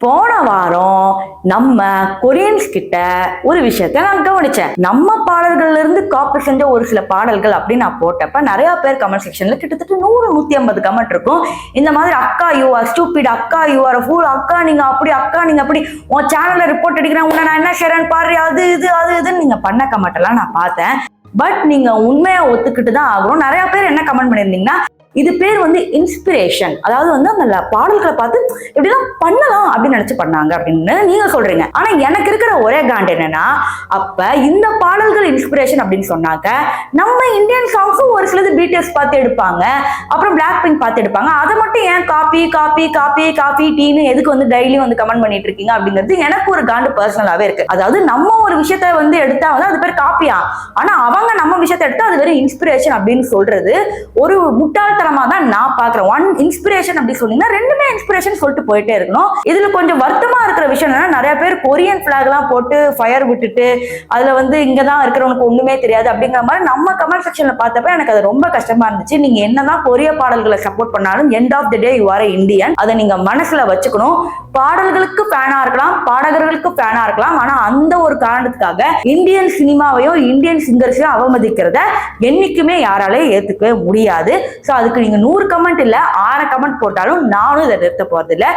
போன வாரம் நம்ம கொரியன்ஸ் கிட்ட ஒரு விஷயத்த நான் கவனிச்சேன். நம்ம பாடல்கள்ல இருந்து காப்பி செஞ்ச ஒரு சில பாடல்கள் அப்படின்னு நான் போட்டப்ப நிறைய பேர் கமெண்ட் செக்ஷன்ல கிட்டத்தட்ட 100-150 கமெண்ட் இருக்கும். இந்த மாதிரி அக்கா யூ ஆர் ஸ்டூபிட், அக்கா யூ ஆர் ஃபூல், அக்கா நீங்க அப்படி, அக்கா நீங்க அப்படி, உன் சேனல்ல ரிப்போர்ட் அடிக்கிறேன், உன்னை நான் என்ன செய்றேன்னு பாரு, அது இதுன்னு நீங்க பண்ண கமெண்ட் எல்லாம் நான் பார்த்தேன். பட் நீங்க உண்மையா ஒத்துக்கிட்டு தான் ஆகணும். நிறைய பேர் என்ன கமெண்ட் பண்ணிருந்தீங்கன்னா, இது பேர் வந்து இன்ஸ்பிரேஷன், அதாவது வந்து அந்த பாடல்களை பார்த்து எப்படிலாம் பண்ணலாம் அப்படின்னு நினைச்சு பண்ணாங்க அப்படின்னு நீங்க சொல்றீங்க. ஆனா எனக்கு இருக்கிற ஒரே காண்ட் என்னன்னா, அப்ப இந்த பாடல்கள் இன்ஸ்பிரேஷன் அப்படின்னு சொன்னாக்க நம்ம இந்தியன் சாங்ஸும் ஒரு சிலது பிடிஎஸ் பார்த்து எடுப்பாங்க, அப்புறம் பிளாக் பிங்க் பார்த்து எடுப்பாங்க. அதை மட்டும் ஏன் காப்பி காப்பி காப்பி காப்பி டீன்னு எதுக்கு வந்து டெய்லியும் வந்து கமெண்ட் பண்ணிட்டு இருக்கீங்க அப்படிங்கிறது எனக்கு ஒரு காண்டு பர்சனலாவே இருக்கு. அதாவது நம்ம ஒரு விஷயத்த வந்து எடுத்தா வந்து அது பேர் காப்பியா, ஆனா அவங்க நம்ம விஷயத்த எடுத்தா அது வெறும் இன்ஸ்பிரேஷன் அப்படின்னு சொல்றது ஒரு முட்டாள்தனமா தான் நான் பாக்குறேன். ஒன் இன்ஸ்பிரேஷன் அப்படி சொன்னீங்கன்னா ரெண்டுமே இன்ஸ்பிரேஷன் சொல்லிட்டு போயிட்டே இருக்கணும். இதுல கொஞ்சம் வருத்தமா இருக்கிற விஷயம் என்னன்னா, நிறைய பேர் கொரியன் பிளாக் எல்லாம் போட்டு ஃபயர் விட்டுட்டு அதுல வந்து இங்கதான் இருக்கிறவனுக்கு ஒண்ணுமே தெரியாது அப்படிங்கிற மாதிரி நம்ம கமெண்ட் செக்ஷன்ல பார்த்தப்ப எனக்கு அது ரொம்ப கஷ்டமா இருந்துச்சு. நீங்க என்னதான் கொரிய பாடல்களை சப்போர்ட் பண்ணாலும் end of the day you are Indian, அதை நீங்க மனசுல வச்சுக்கணும். பாடல்களுக்கு ஃபேனா இருக்கலாம், பாடகர்களுக்கு ஃபேனா இருக்கலாம், ஆனா அந்த ஒரு காரணத்துக்காக இந்தியன் சினிமாவையும் இந்தியன் சிங்கர்ஸையும் அவமதிக்கிறத என்னைக்குமே யாராலே ஏத்துக்கவே முடியாது. சோ அதுக்கு நீங்க 100 கமெண்ட் இல்ல 1000 கமெண்ட் போட்டாலும் நானும் இதை நிறுத்த போறது இல்ல.